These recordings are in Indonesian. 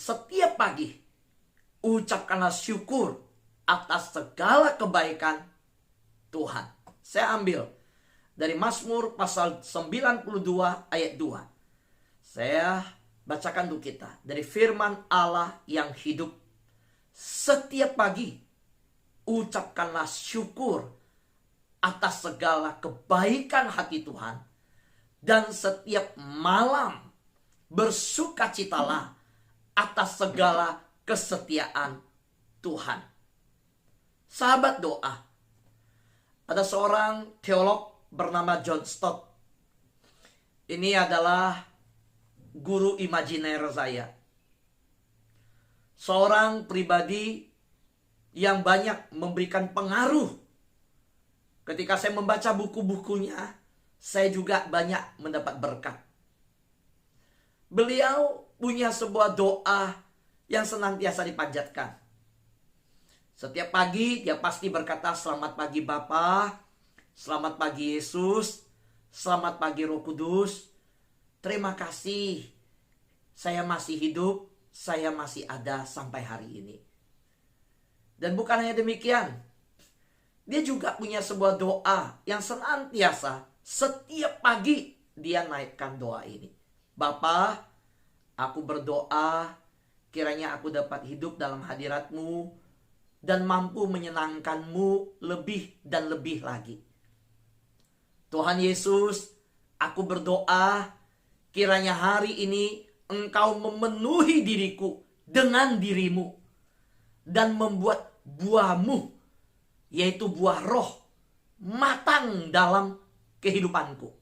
setiap pagi ucapkanlah syukur atas segala kebaikan Tuhan. Saya ambil dari Mazmur pasal 92 ayat 2. Saya bacakan untuk kita dari firman Allah yang hidup. Setiap pagi ucapkanlah syukur atas segala kebaikan hati Tuhan, dan setiap malam bersukacitalah atas segala kesetiaan Tuhan. Sahabat doa, ada seorang teolog bernama John Stott. Ini adalah guru imajiner saya. Seorang pribadi yang banyak memberikan pengaruh. Ketika saya membaca buku-bukunya, saya juga banyak mendapat berkat. Beliau punya sebuah doa yang senantiasa dipanjatkan. Setiap pagi dia pasti berkata, "Selamat pagi Bapa, selamat pagi Yesus, selamat pagi Roh Kudus. Terima kasih, saya masih hidup, saya masih ada sampai hari ini." Dan bukan hanya demikian, dia juga punya sebuah doa yang senantiasa setiap pagi dia naikkan doa ini. "Bapa, aku berdoa kiranya aku dapat hidup dalam hadirat-Mu dan mampu menyenangkan-Mu lebih dan lebih lagi. Tuhan Yesus, aku berdoa kiranya hari ini Engkau memenuhi diriku dengan diri-Mu dan membuat buah-Mu, yaitu buah roh, matang dalam kehidupanku."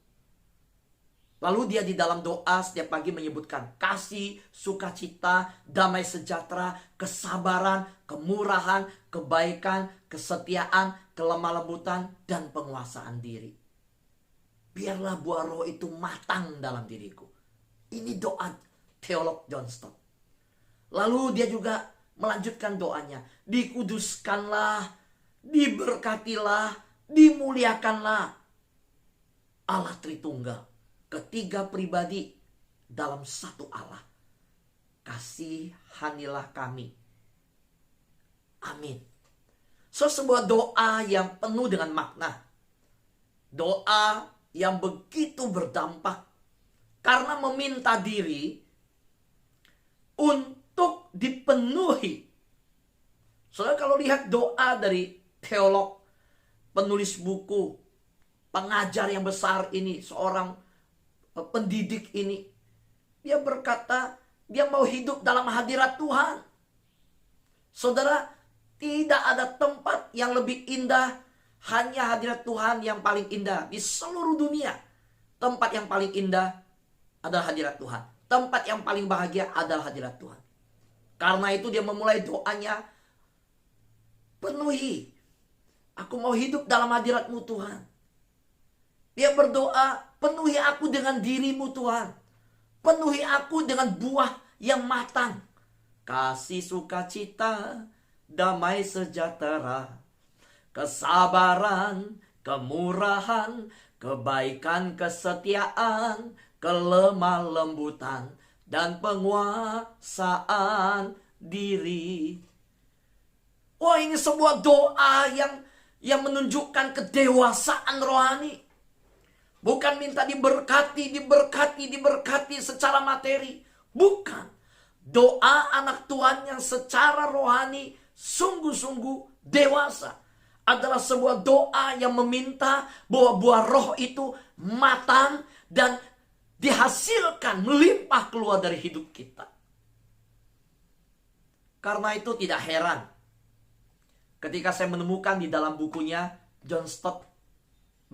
Lalu dia di dalam doa setiap pagi menyebutkan kasih, sukacita, damai sejahtera, kesabaran, kemurahan, kebaikan, kesetiaan, kelemah lembutan, dan penguasaan diri. Biarlah buah roh itu matang dalam diriku. Ini doa teolog John Stott. Lalu dia juga melanjutkan doanya. "Dikuduskanlah, diberkatilah, dimuliakanlah Allah Tritunggal, ketiga pribadi dalam satu Allah. Kasihanilah kami. Amin." Sebuah doa yang penuh dengan makna. Doa yang begitu berdampak karena meminta diri untuk dipenuhi. Saudara, kalau lihat doa dari teolog, penulis buku, pengajar yang besar ini, seorang pendidik ini, dia berkata dia mau hidup dalam hadirat Tuhan. Saudara, tidak ada tempat yang lebih indah, hanya hadirat Tuhan yang paling indah di seluruh dunia. Tempat yang paling indah adalah hadirat Tuhan. Tempat yang paling bahagia adalah hadirat Tuhan. Karena itu dia memulai doanya, "Penuhi, aku mau hidup dalam hadirat-Mu Tuhan." Dia berdoa, "Penuhi aku dengan diri-Mu Tuhan. Penuhi aku dengan buah yang matang. Kasih, sukacita, damai sejahtera, kesabaran, kemurahan, kebaikan, kesetiaan, kelemah lembutan, dan penguasaan diri." Wah, ini sebuah doa yang menunjukkan kedewasaan rohani. Bukan minta diberkati secara materi. Bukan. Doa anak Tuhan yang secara rohani sungguh-sungguh dewasa adalah sebuah doa yang meminta bahwa buah roh itu matang dan dihasilkan melimpah keluar dari hidup kita. Karena itu tidak heran ketika saya menemukan di dalam bukunya, John Stott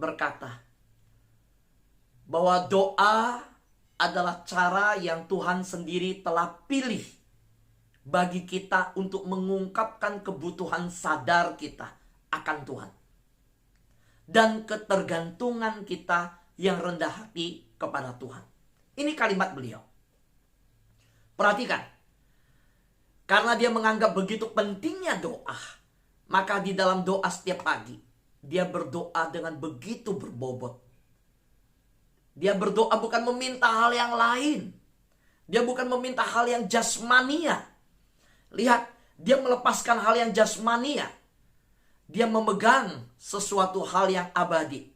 berkata bahwa doa adalah cara yang Tuhan sendiri telah pilih bagi kita untuk mengungkapkan kebutuhan sadar kita akan Tuhan dan ketergantungan kita yang rendah hati kepada Tuhan. Ini kalimat beliau. Perhatikan. Karena dia menganggap begitu pentingnya doa, maka di dalam doa setiap pagi dia berdoa dengan begitu berbobot. Dia berdoa bukan meminta hal yang lain. Dia bukan meminta hal yang jasmania. Lihat, dia melepaskan hal yang jasmania. Dia memegang sesuatu hal yang abadi.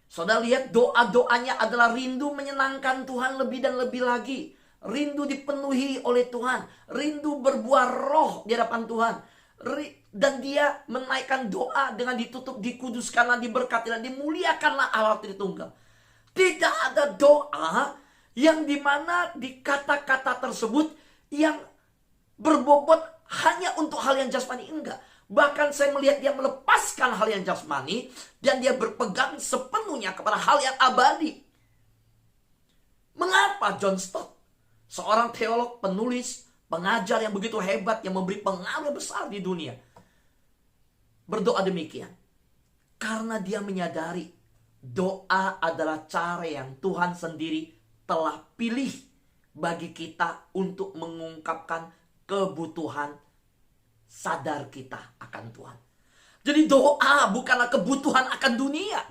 Saudara lihat, doa-doanya adalah rindu menyenangkan Tuhan lebih dan lebih lagi. Rindu dipenuhi oleh Tuhan. Rindu berbuah roh di hadapan Tuhan. Dan dia menaikkan doa dengan ditutup, dikuduskanlah, diberkati, dan dimuliakanlah Allah Tritunggal. Tidak ada doa yang dimana di kata-kata tersebut yang berbobot hanya untuk hal yang jasmani. Enggak. Bahkan saya melihat dia melepaskan hal yang jasmani dan dia berpegang sepenuhnya kepada hal yang abadi. Mengapa John Stott, seorang teolog, penulis, pengajar yang begitu hebat, yang memberi pengaruh besar di dunia, berdoa demikian? Karena dia menyadari doa adalah cara yang Tuhan sendiri telah pilih bagi kita untuk mengungkapkan kebutuhan sadar kita akan Tuhan. Jadi doa bukanlah kebutuhan akan dunia.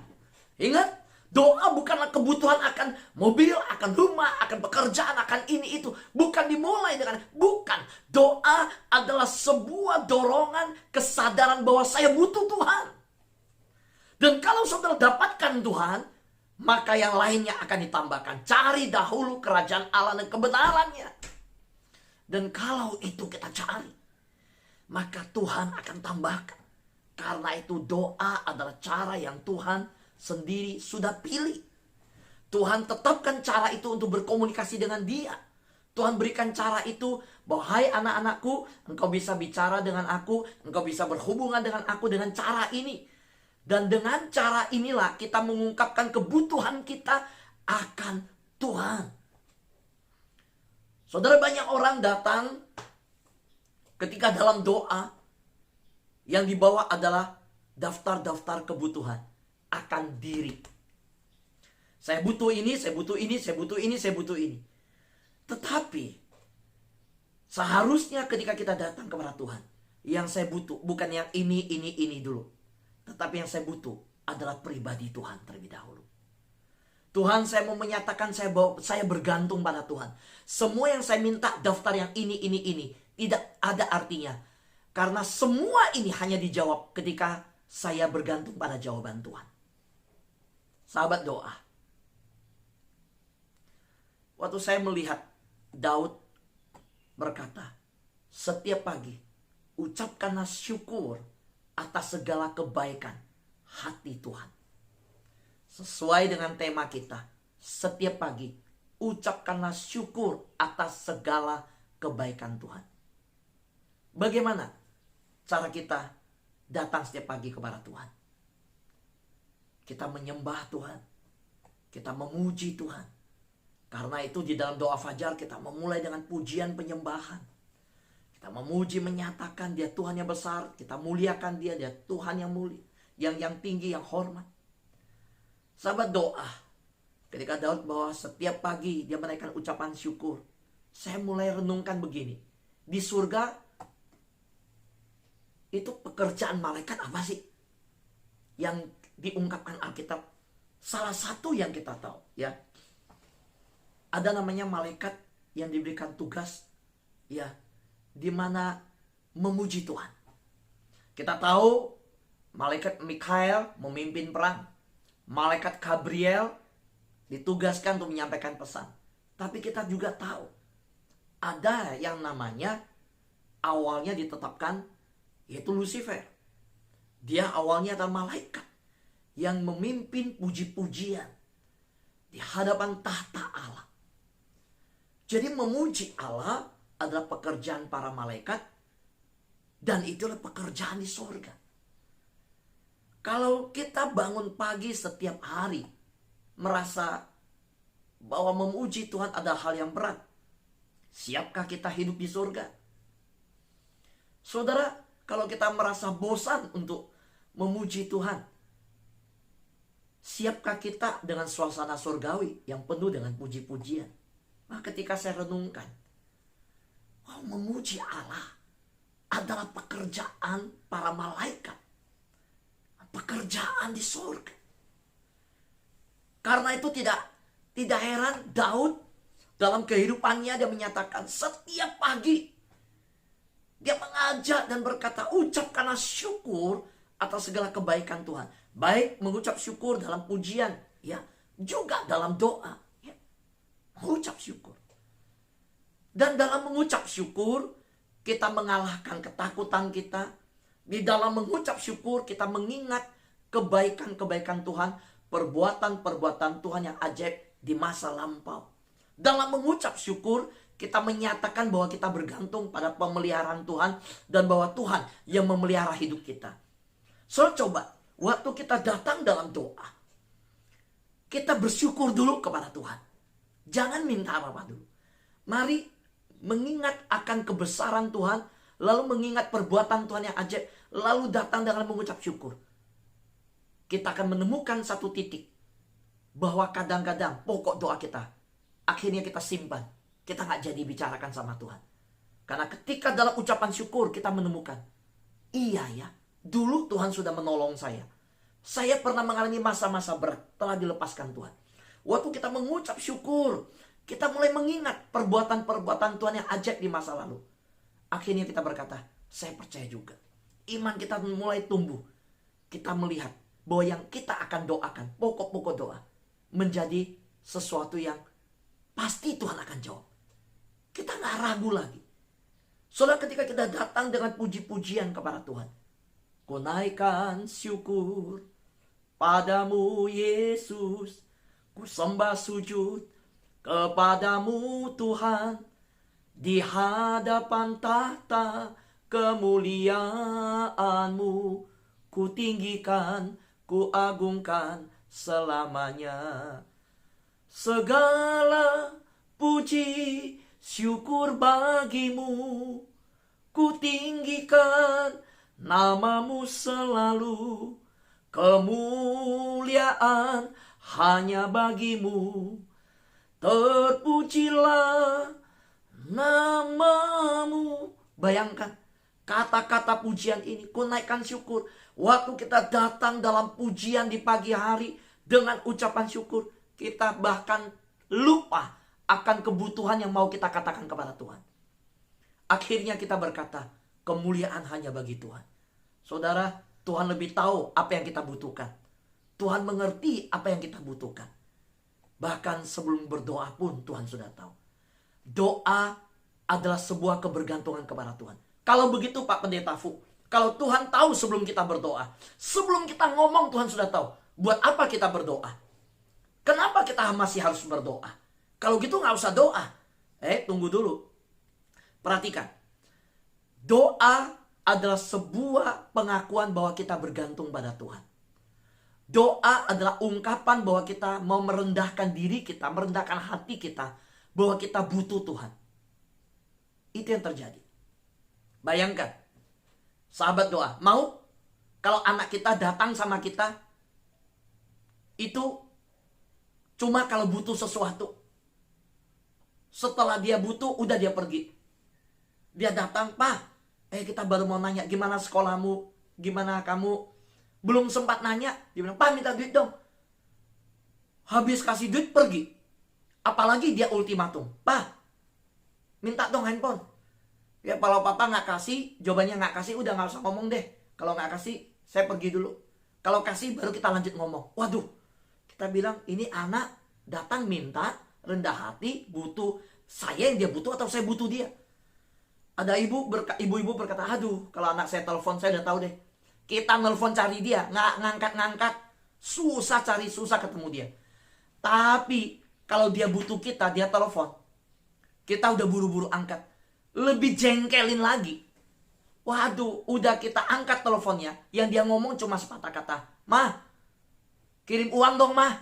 Ingat, doa bukanlah kebutuhan akan mobil, akan rumah, akan pekerjaan, akan ini itu. Bukan dimulai dengan, bukan. Doa adalah sebuah dorongan kesadaran bahwa saya butuh Tuhan. Dan kalau saudara dapatkan Tuhan, maka yang lainnya akan ditambahkan. Cari dahulu kerajaan Allah dan kebenarannya. Dan kalau itu kita cari, maka Tuhan akan tambahkan. Karena itu doa adalah cara yang Tuhan sendiri sudah pilih. Tuhan tetapkan cara itu untuk berkomunikasi dengan dia. Tuhan berikan cara itu bahwa hai anak-anakku, engkau bisa bicara dengan aku, engkau bisa berhubungan dengan aku dengan cara ini. Dan dengan cara inilah kita mengungkapkan kebutuhan kita akan Tuhan. Saudara, banyak orang datang ketika dalam doa yang dibawa adalah daftar-daftar kebutuhan akan diri. Saya butuh ini, saya butuh ini, saya butuh ini, saya butuh ini. Tetapi seharusnya ketika kita datang kepada Tuhan, yang saya butuh bukan yang ini dulu. Tetapi yang saya butuh adalah pribadi Tuhan terlebih dahulu. Tuhan, saya mau menyatakan saya bergantung pada Tuhan. Semua yang saya minta daftar yang ini tidak ada artinya. Karena semua ini hanya dijawab ketika saya bergantung pada jawaban Tuhan. Sahabat doa. Waktu saya melihat Daud berkata, setiap pagi ucapkanlah syukur atas segala kebaikan hati Tuhan. Sesuai dengan tema kita, setiap pagi ucapkanlah syukur atas segala kebaikan Tuhan. Bagaimana cara kita datang setiap pagi kepada Tuhan? Kita menyembah Tuhan, kita memuji Tuhan. Karena itu di dalam doa fajar kita memulai dengan pujian penyembahan. Kita memuji, menyatakan dia Tuhan yang besar. Kita muliakan dia Tuhan yang mulia. Yang tinggi, yang hormat. Sahabat doa. Ketika Daud bahwa setiap pagi dia menaikkan ucapan syukur. Saya mulai renungkan begini. Di surga, itu pekerjaan malaikat apa sih? Yang diungkapkan Alkitab. Salah satu yang kita tahu. Ya, ada namanya malaikat yang diberikan tugas. Ya, di mana memuji Tuhan. Kita tahu malaikat Mikael memimpin perang. Malaikat Gabriel ditugaskan untuk menyampaikan pesan. Tapi kita juga tahu ada yang namanya awalnya ditetapkan yaitu Lucifer. Dia awalnya adalah malaikat yang memimpin puji-pujian di hadapan tahta Allah. Jadi memuji Allah adalah pekerjaan para malaikat. Dan itulah pekerjaan di surga. Kalau kita bangun pagi setiap hari merasa bahwa memuji Tuhan adalah hal yang berat, siapkah kita hidup di surga? Saudara, kalau kita merasa bosan untuk memuji Tuhan, siapkah kita dengan suasana surgawi yang penuh dengan puji-pujian? Nah, ketika saya renungkan, memuji Allah adalah pekerjaan para malaikat. Pekerjaan di surga. Karena itu tidak heran Daud Dalam kehidupannya dia menyatakan setiap pagi dia mengajak dan berkata, ucapkanlah syukur atas segala kebaikan Tuhan. Baik mengucap syukur dalam pujian, ya, juga dalam doa, ya. Mengucap syukur. Dan dalam mengucap syukur, kita mengalahkan ketakutan kita. Di dalam mengucap syukur, kita mengingat kebaikan-kebaikan Tuhan, perbuatan-perbuatan Tuhan yang ajaib di masa lampau. Dalam mengucap syukur, kita menyatakan bahwa kita bergantung pada pemeliharaan Tuhan dan bahwa Tuhan yang memelihara hidup kita. So, coba, waktu kita datang dalam doa, kita bersyukur dulu kepada Tuhan. Jangan minta apa-apa dulu. Mari mengingat akan kebesaran Tuhan, lalu mengingat perbuatan Tuhan yang ajaib, lalu datang dengan mengucap syukur. Kita akan menemukan satu titik bahwa kadang-kadang pokok doa kita akhirnya kita simpan. Kita nggak jadi bicarakan sama Tuhan. Karena ketika dalam ucapan syukur kita menemukan, iya ya, dulu Tuhan sudah menolong saya. Saya pernah mengalami masa-masa berat, telah dilepaskan Tuhan. Waktu kita mengucap syukur, kita mulai mengingat perbuatan-perbuatan Tuhan yang ajaib di masa lalu. Akhirnya kita berkata, saya percaya juga. Iman kita mulai tumbuh. Kita melihat bahwa yang kita akan doakan, pokok-pokok doa, menjadi sesuatu yang pasti Tuhan akan jawab. Kita nggak ragu lagi. Saudara, ketika kita datang dengan puji-pujian kepada Tuhan, ku naikkan syukur padamu Yesus, ku sembah sujud kepadamu Tuhan, di hadapan tahta kemuliaan-Mu, ku tinggikan, ku agungkan selamanya. Segala puji syukur bagimu, ku tinggikan namamu selalu. Kemuliaan hanya bagimu, terpujilah namamu. Bayangkan kata-kata pujian ini, ku naikkan syukur. Waktu kita datang dalam pujian di pagi hari dengan ucapan syukur, kita bahkan lupa akan kebutuhan yang mau kita katakan kepada Tuhan. Akhirnya kita berkata, kemuliaan hanya bagi Tuhan. Saudara, Tuhan lebih tahu apa yang kita butuhkan. Tuhan mengerti apa yang kita butuhkan. Bahkan sebelum berdoa pun Tuhan sudah tahu. Doa adalah sebuah kebergantungan kepada Tuhan. Kalau begitu Pak Pendeta Fu, kalau Tuhan tahu sebelum kita berdoa, sebelum kita ngomong Tuhan sudah tahu, buat apa kita berdoa? Kenapa kita masih harus berdoa? Kalau gitu nggak usah doa. Tunggu dulu. Perhatikan. Doa adalah sebuah pengakuan bahwa kita bergantung pada Tuhan. Doa adalah ungkapan bahwa kita mau merendahkan diri kita, merendahkan hati kita, bahwa kita butuh Tuhan. Itu yang terjadi. Bayangkan, sahabat doa, mau kalau anak kita datang sama kita, itu cuma kalau butuh sesuatu. Setelah dia butuh, udah dia pergi. Dia datang, Pak, kita baru mau nanya, gimana sekolahmu? Gimana kamu? Belum sempat nanya, dia bilang, Pak minta duit dong. Habis kasih duit, pergi. Apalagi dia ultimatum, Pak, minta dong handphone. Ya kalau papa nggak kasih, jawabannya nggak kasih, udah nggak usah ngomong deh. Kalau nggak kasih, saya pergi dulu. Kalau kasih, baru kita lanjut ngomong. Waduh, kita bilang, ini anak datang minta, rendah hati, butuh. Saya yang dia butuh atau saya butuh dia? Ada ibu-ibu berkata, aduh, kalau anak saya telepon, saya udah tahu deh. Kita nelfon cari dia, nggak ngangkat-ngangkat. Susah cari, susah ketemu dia. Tapi, kalau dia butuh kita, dia telepon. Kita udah buru-buru angkat. Lebih jengkelin lagi. Waduh, udah kita angkat teleponnya. Yang dia ngomong cuma sepatah kata, Ma, kirim uang dong, Ma.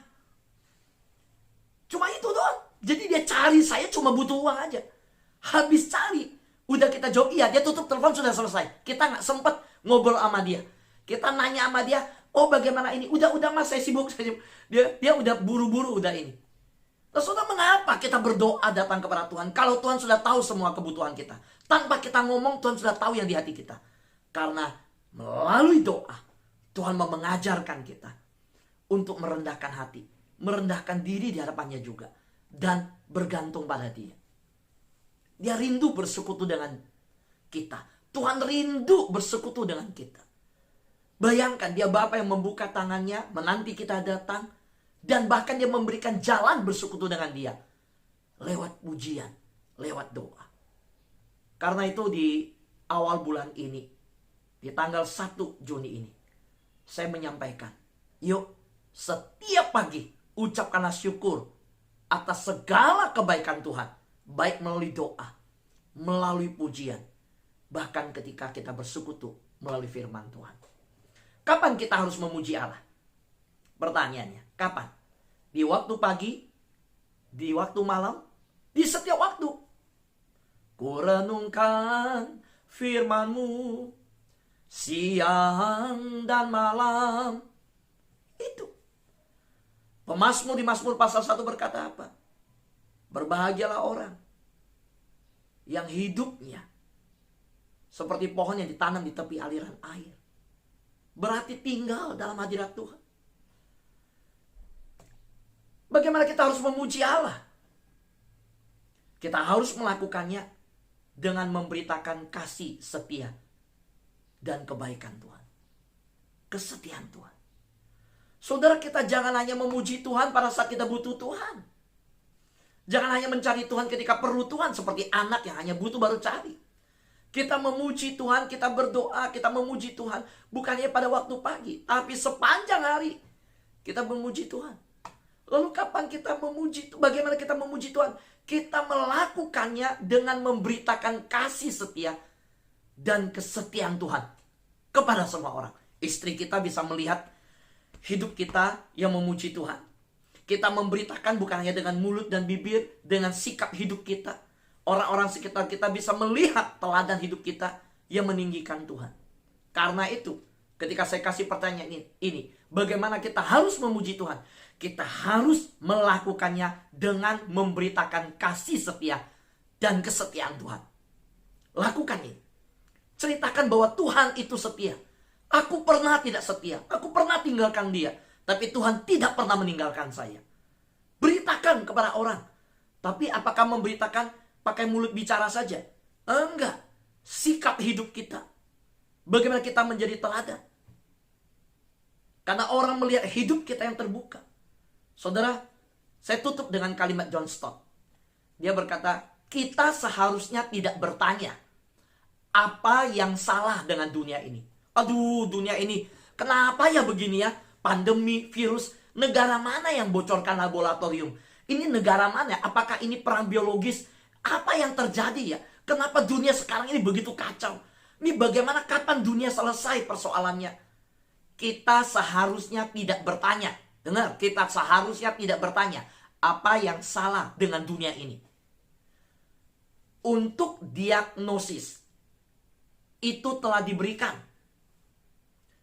Cuma itu doang. Jadi dia cari saya cuma butuh uang aja. Habis cari, udah kita jawab iya, dia tutup telepon, sudah selesai. Kita nggak sempet ngobrol sama dia. Kita nanya sama dia, oh bagaimana ini? Udah Mas, saya sibuk. Dia udah buru-buru udah ini. Terus saudara, mengapa kita berdoa datang kepada Tuhan kalau Tuhan sudah tahu semua kebutuhan kita? Tanpa kita ngomong, Tuhan sudah tahu yang di hati kita. Karena melalui doa, Tuhan mau mengajarkan kita untuk merendahkan hati, merendahkan diri di hadapannya juga. dan bergantung pada Dia. Dia rindu bersekutu dengan kita. Tuhan rindu bersekutu dengan kita. Bayangkan, Dia Bapa yang membuka tangannya, menanti kita datang, dan bahkan Dia memberikan jalan bersekutu dengan Dia lewat pujian, lewat doa. Karena itu di awal bulan ini, di tanggal 1 Juni ini, saya menyampaikan, yuk setiap pagi ucapkanlah syukur atas segala kebaikan Tuhan, baik melalui doa, melalui pujian, bahkan ketika kita bersekutu melalui firman Tuhan. Kapan kita harus memuji Allah? Pertanyaannya, kapan? Di waktu pagi? Di waktu malam? Di setiap waktu. Ku renungkan firman-Mu siang dan malam. Itu. Pemazmur di Mazmur pasal 1 berkata apa? Berbahagialah orang yang hidupnya seperti pohon yang ditanam di tepi aliran air. Berarti tinggal dalam hadirat Tuhan. Bagaimana kita harus memuji Allah? Kita harus melakukannya dengan memberitakan kasih setia dan kebaikan Tuhan. Kesetiaan Tuhan. Saudara, kita jangan hanya memuji Tuhan pada saat kita butuh Tuhan. Jangan hanya mencari Tuhan ketika perlu Tuhan, seperti anak yang hanya butuh baru cari. Kita memuji Tuhan, kita berdoa, kita memuji Tuhan, bukannya pada waktu pagi, tapi sepanjang hari kita memuji Tuhan. Lalu kapan kita memuji? Bagaimana kita memuji Tuhan? Kita melakukannya dengan memberitakan kasih setia dan kesetiaan Tuhan kepada semua orang. Istri kita bisa melihat hidup kita yang memuji Tuhan. Kita memberitakan bukan hanya dengan mulut dan bibir, dengan sikap hidup kita. Orang-orang sekitar kita bisa melihat teladan hidup kita yang meninggikan Tuhan. Karena itu, ketika saya kasih pertanyaan ini, bagaimana kita harus memuji Tuhan? Kita harus melakukannya dengan memberitakan kasih setia dan kesetiaan Tuhan. Lakukan ini. Ceritakan bahwa Tuhan itu setia. Aku pernah tidak setia. Aku pernah tinggalkan Dia. Tapi Tuhan tidak pernah meninggalkan saya. Beritakan kepada orang. Tapi apakah memberitakan pakai mulut bicara saja? Enggak. Sikap hidup kita. Bagaimana kita menjadi teladan. Karena orang melihat hidup kita yang terbuka. Saudara, saya tutup dengan kalimat John Stott. Dia berkata, kita seharusnya tidak bertanya apa yang salah dengan dunia ini. Aduh, dunia ini kenapa ya begini ya? Pandemi, virus, negara mana yang bocorkan laboratorium? Ini negara mana? Apakah ini perang biologis? Apa yang terjadi ya? Kenapa dunia sekarang ini begitu kacau? Ini bagaimana, kapan dunia selesai persoalannya? Kita seharusnya tidak bertanya. Dengar, kita seharusnya tidak bertanya apa yang salah dengan dunia ini. Untuk diagnosis itu telah diberikan.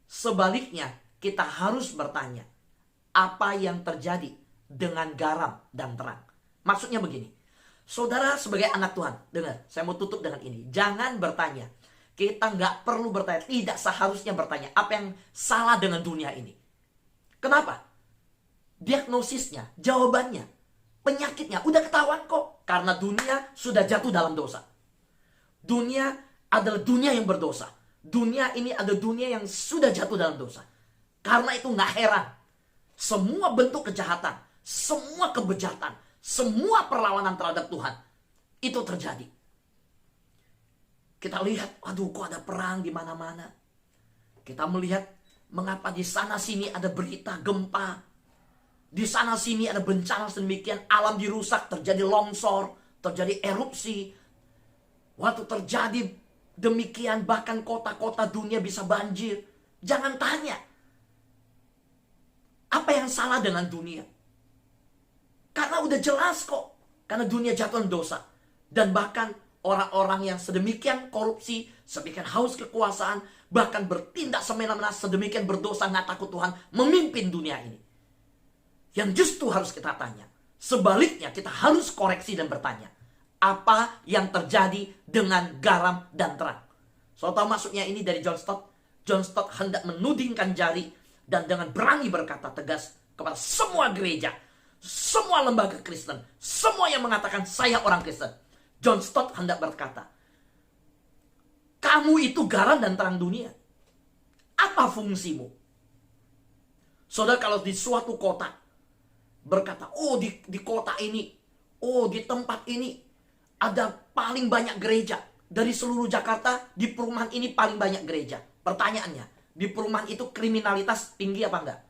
Sebaliknya, kita harus bertanya apa yang terjadi dengan garam dan terang. Maksudnya begini, saudara sebagai anak Tuhan, dengar, saya mau tutup dengan ini. Jangan bertanya, kita nggak perlu bertanya, tidak seharusnya bertanya apa yang salah dengan dunia ini. Kenapa? Diagnosisnya, jawabannya, penyakitnya udah ketahuan kok. Karena dunia sudah jatuh dalam dosa. Dunia adalah dunia yang berdosa. Dunia ini adalah dunia yang sudah jatuh dalam dosa. Karena itu gak heran, semua bentuk kejahatan, semua kebejatan, semua perlawanan terhadap Tuhan, itu terjadi. Kita lihat, aduh kok ada perang di mana-mana. Kita melihat mengapa di sana sini ada berita gempa. Di sana sini ada bencana sedemikian, alam dirusak, terjadi longsor, terjadi erupsi. Waktu terjadi demikian, bahkan kota-kota dunia bisa banjir. Jangan tanya, apa yang salah dengan dunia? Karena udah jelas kok, karena dunia jatuh dalam dosa. Dan bahkan orang-orang yang sedemikian korupsi, sedemikian haus kekuasaan, bahkan bertindak semena-mena, sedemikian berdosa, nggak takut Tuhan, memimpin dunia ini. Yang justru harus kita tanya. Sebaliknya kita harus koreksi dan bertanya, apa yang terjadi dengan garam dan terang? So tahu maksudnya ini dari John Stott? John Stott hendak menudingkan jari dan dengan berani berkata tegas kepada semua gereja, semua lembaga Kristen, semua yang mengatakan saya orang Kristen. John Stott hendak berkata, kamu itu garam dan terang dunia. Apa fungsimu? Saudara, kalau di suatu kota berkata, oh di kota ini, oh di tempat ini ada paling banyak gereja. Dari seluruh Jakarta, di perumahan ini paling banyak gereja. Pertanyaannya, di perumahan itu kriminalitas tinggi apa enggak?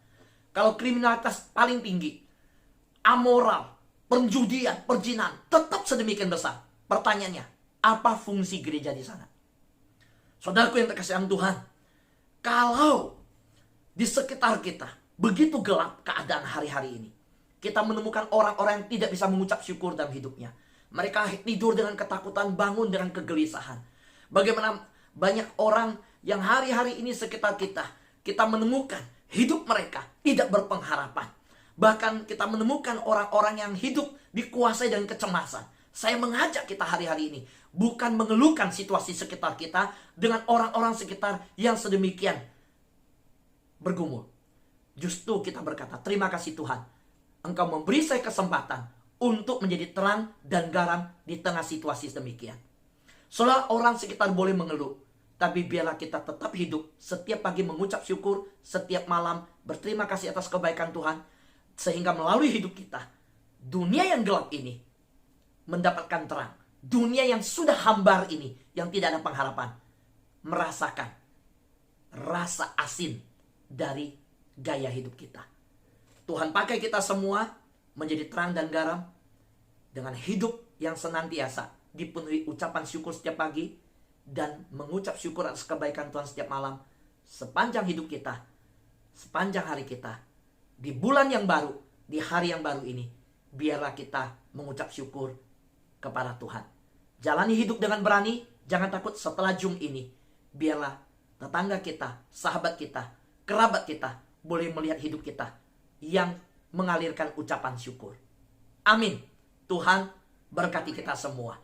Kalau kriminalitas paling tinggi, amoral, perjudian, perjinahan, tetap sedemikian besar. Pertanyaannya, apa fungsi gereja di sana? Saudaraku yang terkasihan Tuhan, kalau di sekitar kita begitu gelap keadaan hari-hari ini, kita menemukan orang-orang yang tidak bisa mengucap syukur dalam hidupnya. Mereka tidur dengan ketakutan, bangun dengan kegelisahan. Bagaimana banyak orang yang hari-hari ini sekitar kita menemukan hidup mereka tidak berpengharapan. Bahkan kita menemukan orang-orang yang hidup dikuasai dengan kecemasan. Saya mengajak kita hari-hari ini bukan mengeluhkan situasi sekitar kita dengan orang-orang sekitar yang sedemikian bergumul. Justru kita berkata, terima kasih Tuhan, Engkau memberi saya kesempatan untuk menjadi terang dan garam di tengah situasi demikian. Seolah orang sekitar boleh mengeluh, tapi biarlah kita tetap hidup, setiap pagi mengucap syukur, setiap malam berterima kasih atas kebaikan Tuhan, sehingga melalui hidup kita, dunia yang gelap ini mendapatkan terang. Dunia yang sudah hambar ini, yang tidak ada pengharapan, merasakan rasa asin dari gaya hidup kita. Tuhan pakai kita semua menjadi terang dan garam dengan hidup yang senantiasa dipenuhi ucapan syukur setiap pagi dan mengucap syukur atas kebaikan Tuhan setiap malam sepanjang hidup kita, sepanjang hari kita. Di bulan yang baru, di hari yang baru ini, biarlah kita mengucap syukur kepada Tuhan. Jalani hidup dengan berani, jangan takut setelah Jum ini. Biarlah tetangga kita, sahabat kita, kerabat kita boleh melihat hidup kita yang mengalirkan ucapan syukur. Amin. Tuhan berkati kita semua.